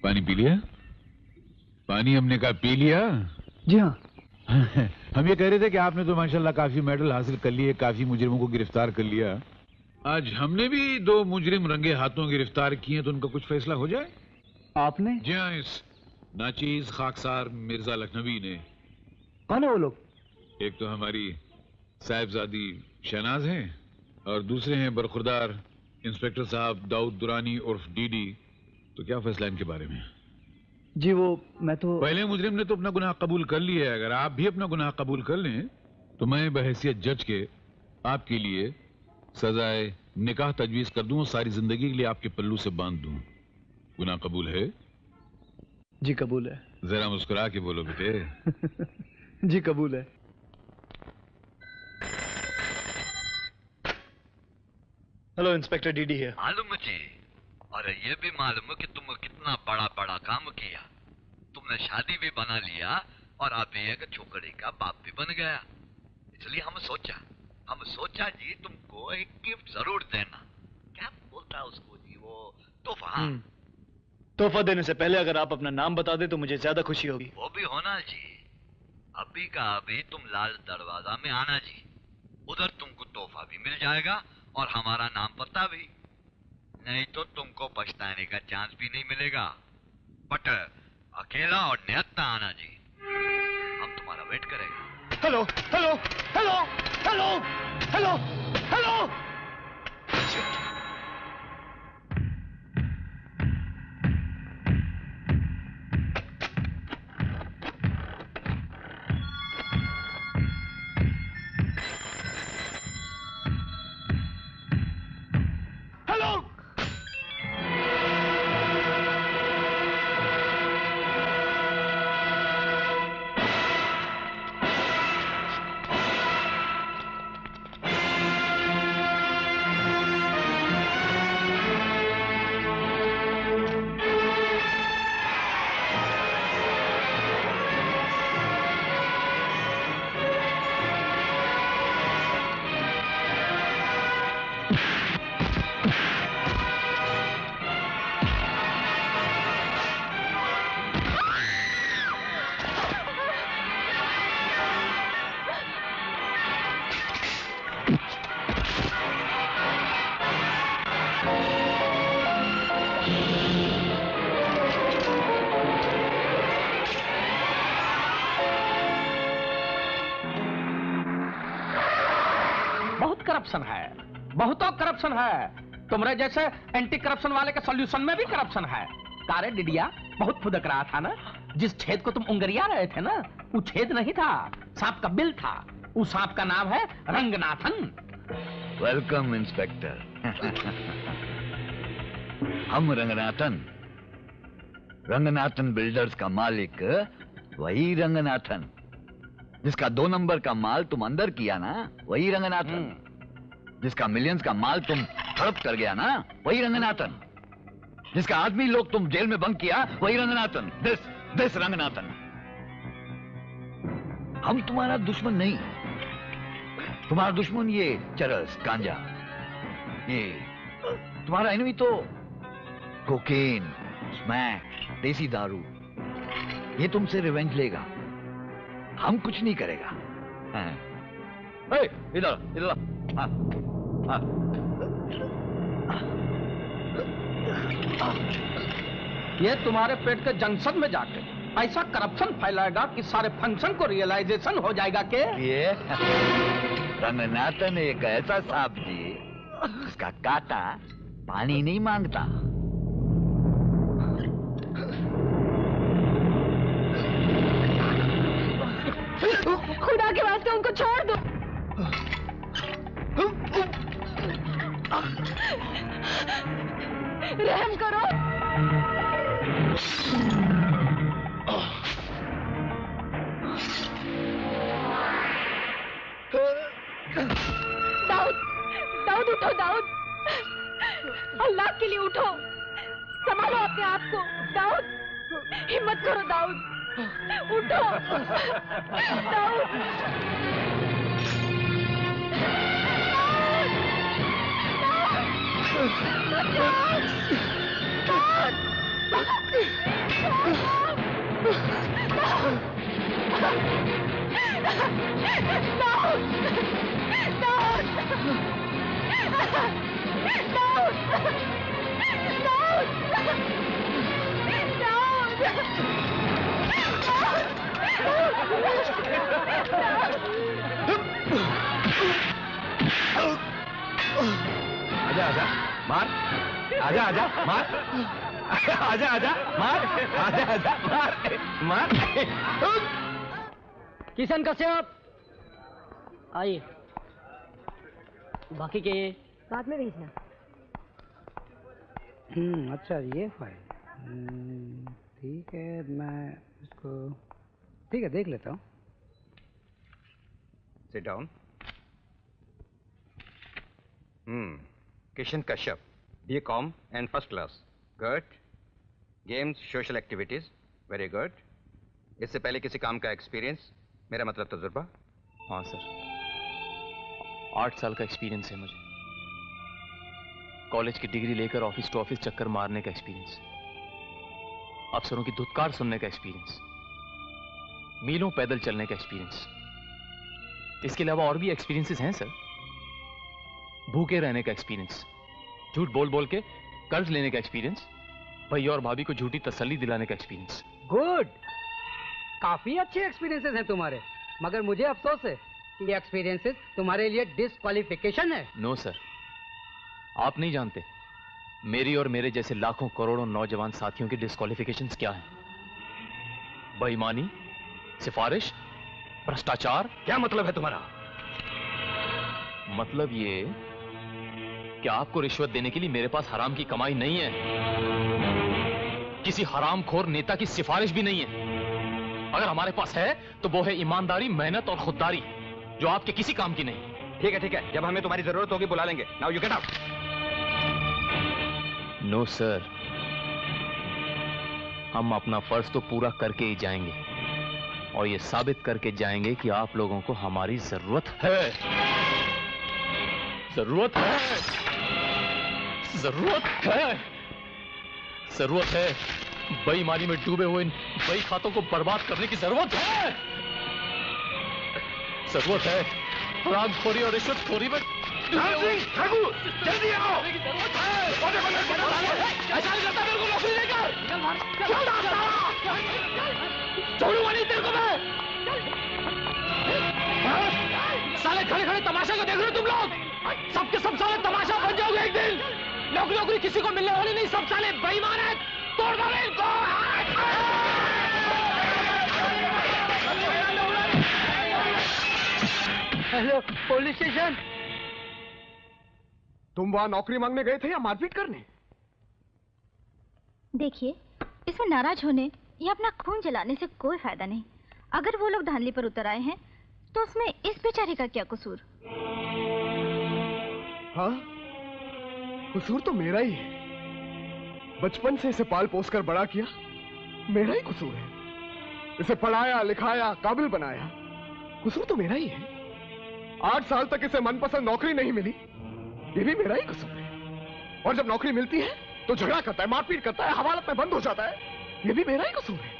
पानी पी लिया? पानी हमने कहा पी लिया। जी हाँ। हम ये कह रहे थे कि आपने तो माशाल्लाह काफी मेडल हासिल कर लिए, काफी मुजरिमों को गिरफ्तार कर लिया। आज हमने भी 2 मुजरिम रंगे हाथों गिरफ्तार किए, तो उनका कुछ फैसला हो जाए। आपने? जी हाँ, इस नाचीज खाकसार मिर्जा लखनवी ने। कौन है वो लोग? एक तो हमारी साहिबजादी शहनाज हैं और दूसरे हैं बरखुरदार इंस्पेक्टर साहब दाऊद दुरानी उर्फ डीडी। तो क्या फैसला इनके बारे में? जी वो मैं तो पहले मुजरिम ने तो अपना गुनाह कबूल कर लिया है। अगर आप भी अपना गुनाह कबूल कर लें तो मैं बहैसियत जज के आपके लिए सजाए निकाह तजवीज कर दूं और सारी जिंदगी के लिए आपके पल्लू से बांध दूं। गुनाह कबूल है? जी कबूल है। जरा मुस्कुरा के बोलो बेटे। जी कबूल है। हेलो इंस्पेक्टर डीडी है। मालूम मुझे, और ये भी मालूम है कि तुम कितना बड़ा बड़ा काम किया। तुमने शादी भी बना लिया और आप एक छोकरे का बाप भी बन गया। इसलिए हम सोचा जी तुमको एक गिफ्ट जरूर देना। क्या बोलता है उसको जी, वो तोहफा। तोहफा देने से पहले अगर आप अपना नाम बता दे तो मुझे ज्यादा खुशी होगी। वो भी होना जी। अभी का अभी तुम लाल दरवाजा में आना जी। उधर तुमको तोहफा भी मिल जाएगा और हमारा नाम पता भी। नहीं तो तुमको पछताने का चांस भी नहीं मिलेगा। बट अकेला और नियत्ता आना जी। हम तुम्हारा वेट करेंगे। Hello hello hello hello hello hello. Corruption है, बहुतों करप्शन है। तुम्हारे जैसे एंटी करप्शन वाले के सॉल्यूशन में भी करप्शन है। कारे डिडिया बहुत फुदक रहा था ना। जिस छेद को तुम उंगरिया रहे थे ना, वो छेद नहीं था, सांप का बिल था। उस सांप का नाम है रंगनाथन। Welcome inspector. हम रंगनाथन बिल्डर्स का मालिक वही रंगनाथन। जिसका 2 नंबर का माल तुम अंदर किया ना, वही रंगनाथन। जिसका मिलियंस का माल तुम हड़प कर गया ना, वही रंगनाथन। जिसका आदमी लोग तुम जेल में बंद किया, वही रंगनाथन। दिस रंगनाथन। हम तुम्हारा दुश्मन नहीं। तुम्हारा दुश्मन ये चरस गांजा, ये तुम्हारा एनिमी तो कोकेन, स्मैक, देसी दारू। ये तुमसे रिवेंज लेगा, हम कुछ नहीं करेगा। इधर ये तुम्हारे पेट के जंक्शन में जाके ऐसा करप्शन फैलाएगा कि सारे फंक्शन को रियलाइजेशन हो जाएगा कि ये रंगनाथन एक ऐसा सांप जी, उसका कांटा पानी नहीं मांगता। खुदा के वास्ते उनको छोड़ दो। रहम करो। दाऊद उठो दाऊद, अल्लाह के लिए उठो, संभालो अपने आप को। दाऊद हिम्मत करो दाऊद, उठो दाऊद। दाऊद आजा आजा मार, आजा आजा मार, आजा आजा मार, आजा आजा मार, मार। किशन कश्यप आइए, बाकी के बाद में भेजना। अच्छा ये फाइल ठीक है, मैं इसको ठीक है देख लेता हूँ। Sit down. Kishan Kashyap, BCom and first class. Good. Games, social activities. Very good. इससे पहले किसी काम का एक्सपीरियंस, मेरा मतलब तजुर्बा? हाँ सर, 8 साल का एक्सपीरियंस है मुझे। कॉलेज की डिग्री लेकर ऑफिस टू ऑफिस चक्कर मारने का एक्सपीरियंस, अफसरों की धुतकार सुनने का एक्सपीरियंस, मीलों पैदल चलने का एक्सपीरियंस। इसके अलावा और भी एक्सपीरियंसेस हैं सर। भूखे रहने का एक्सपीरियंस, झूठ बोल बोल के कर्ज लेने का एक्सपीरियंस, भैया और भाभी को झूठी तसल्ली दिलाने का एक्सपीरियंस। गुड, काफी अच्छे एक्सपीरियंसेस हैं तुम्हारे, मगर मुझे अफसोस है कि ये एक्सपीरियंसेस तुम्हारे लिए डिस्क्वालिफिकेशन है। नो सर, आप नहीं जानते मेरी और मेरे जैसे लाखों करोड़ों नौजवान साथियों की डिस्क्वालिफिकेशंस क्या हैं। बेईमानी, सिफारिश, भ्रष्टाचार। क्या मतलब है तुम्हारा? मतलब ये कि आपको रिश्वत देने के लिए मेरे पास हराम की कमाई नहीं है, किसी हरामखोर नेता की सिफारिश भी नहीं है। अगर हमारे पास है तो वो है ईमानदारी, मेहनत और खुददारी, जो आपके किसी काम की नहीं। ठीक है, जब हमें तुम्हारी जरूरत होगी बुला लेंगे। Now you get out. No sir, हम अपना फर्ज तो पूरा करके ही जाएंगे और ये साबित करके जाएंगे कि आप लोगों को हमारी जरूरत है। जरूरत है, जरूरत है, जरूरत है। बेईमानी में डूबे हुए इन बई खातों को बर्बाद करने की जरूरत है। जरूरत है हरामखोरी और रिश्वतखोरी में जल्दी आओ। ऐसा नहीं करता, मेरे को नौकरी देकर छोड़ूंगा नहीं तेरे को मैं। साले खड़े खड़े तमाशा को देख रहे हो तुम लोग? सबके सब साले तमाशा बन जाओगे एक दिन। नौकरी किसी को मिलने वाली नहीं, सब साले बेईमान हैं। तोड़ दो इनको। Hello, police station. तुम वहां नौकरी मांगने गए थे या मारपीट करने? देखिए, इसमें नाराज होने या अपना खून जलाने से कोई फायदा नहीं। अगर वो लोग धांधली पर उतर आए हैं तो उसमें इस बेचारे का क्या कसूर? हाँ, कसूर तो मेरा ही है। बचपन से इसे पाल पोस कर बड़ा किया, मेरा ही कसूर है। इसे पढ़ाया लिखाया, काबिल बनाया, कसूर तो मेरा ही है। 8 साल तक इसे मनपसंद नौकरी नहीं मिली, ये भी मेरा ही कसूर है। और जब नौकरी मिलती है तो झगड़ा करता है, मारपीट करता है, हवालात में बंद हो जाता है, ये भी मेरा ही कसूर है।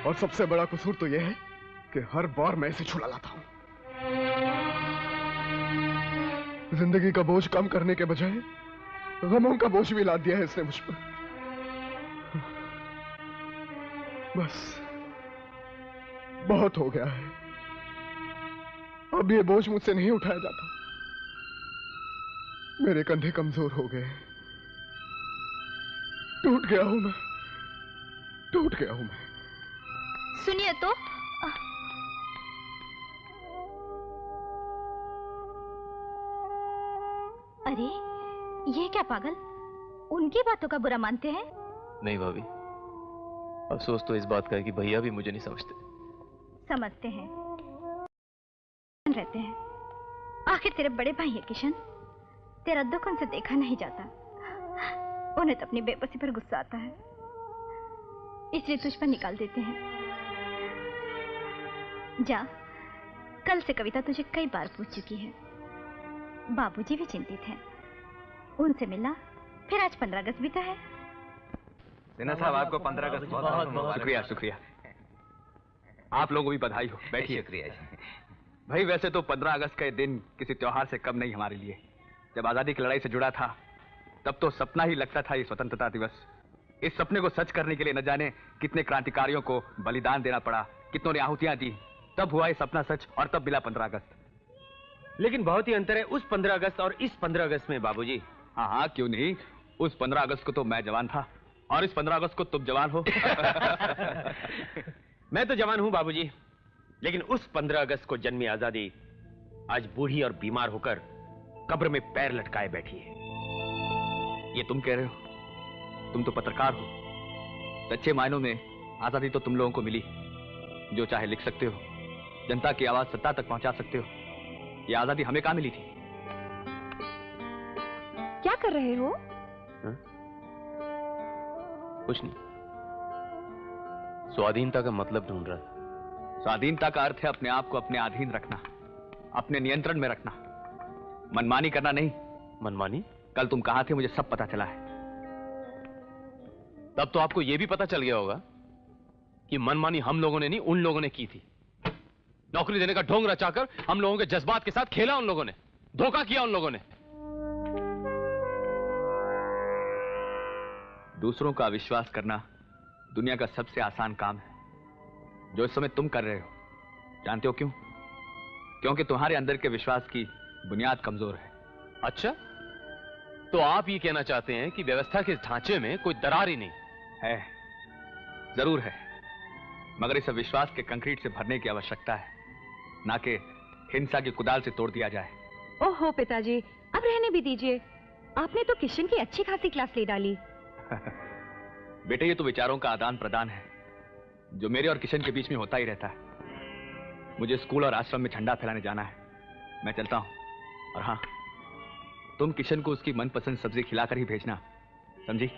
और सबसे बड़ा कसूर तो यह है कि हर बार मैं इसे छुड़ा लाता हूं। जिंदगी का बोझ कम करने के बजाय गमों का बोझ भी लाद दिया है इसने मुझ पर। बस बहुत हो गया है, अब ये बोझ मुझसे नहीं उठाया जाता। मेरे कंधे कमजोर हो गए, टूट गया हूं मैं, टूट गया हूं मैं। सुनिए तो, अरे ये क्या पागल, उनकी बातों का बुरा मानते हैं? नहीं भाभी, अफसोस तो इस बात का है कि भैया भी मुझे नहीं समझते। समझते हैं, रहते हैं। आखिर तेरे बड़े भाई है किशन, तेरा दुख उनसे देखा नहीं जाता। उन्हें तो अपनी बेबसी पर गुस्सा आता है, इसलिए तुझ पर निकाल देते हैं। जा, कल से कविता तुझे कई बार पूछ चुकी है। बाबूजी भी चिंतित हैं, उनसे मिला, फिर आज 15 अगस्त भी तो है। सिन्हा साहब, आपको 15 अगस्त बहुत शुक्रिया शुक्रिया। आप लोगों को भी बधाई हो, बैठिए। शुक्रिया जी। भाई वैसे तो 15 अगस्त का दिन किसी त्योहार से कम नहीं हमारे लिए। जब आजादी की लड़ाई से जुड़ा था तब तो सपना ही लगता था ये स्वतंत्रता दिवस। इस सपने को सच करने के लिए न जाने कितने क्रांतिकारियों को बलिदान देना पड़ा, कितनों ने आहुतियां दी, तब हुआ ये सपना सच और तब मिला 15 अगस्त। लेकिन बहुत ही अंतर है उस 15 अगस्त और इस 15 अगस्त में बाबूजी। हाँ हाँ, क्यों नहीं। उस 15 अगस्त को तो मैं जवान था और इस 15 अगस्त को तुम जवान हो। मैं तो जवान हूं बाबूजी, लेकिन उस 15 अगस्त को जन्मी आजादी आज बूढ़ी और बीमार होकर कब्र में पैर लटकाए बैठी है। ये तुम कह रहे हो? तुम तो पत्रकार हो। सच्चे मायनों में आजादी तो तुम लोगों को मिली। जो चाहे लिख सकते हो, जनता की आवाज सत्ता तक पहुंचा सकते हो। ये आजादी हमें कहां मिली थी? क्या कर रहे हो? कुछ नहीं, स्वाधीनता का मतलब ढूंढ रहा था। स्वाधीनता का अर्थ है अपने आप को अपने अधीन रखना, अपने नियंत्रण में रखना, मनमानी करना नहीं। मनमानी? कल तुम कहां थे मुझे सब पता चला है। तब तो आपको यह भी पता चल गया होगा कि मनमानी हम लोगों ने नहीं, उन लोगों ने की थी। नौकरी देने का ढोंग रचाकर हम लोगों के जज्बात के साथ खेला उन लोगों ने, धोखा किया उन लोगों ने। दूसरों का विश्वास करना दुनिया का सबसे आसान काम है, जो इस समय तुम कर रहे हो। जानते हो क्यों? क्योंकि तुम्हारे अंदर के विश्वास की बुनियाद कमजोर है। अच्छा, तो आप ये कहना चाहते हैं कि व्यवस्था के इस ढांचे में कोई दरार ही नहीं है? जरूर है, मगर इस विश्वास के कंक्रीट से भरने की आवश्यकता है, ना कि हिंसा की कुदाल से तोड़ दिया जाए। ओहो पिताजी, अब रहने भी दीजिए। आपने तो किशन की अच्छी खासी क्लास ले डाली। बेटे, ये तो विचारों का आदान प्रदान है जो मेरे और किशन के बीच में होता ही रहता है। मुझे स्कूल और आश्रम में झंडा फहराने जाना है, मैं चलता हूं। और हाँ, तुम किशन को उसकी मनपसंद सब्जी खिलाकर ही भेजना, समझी?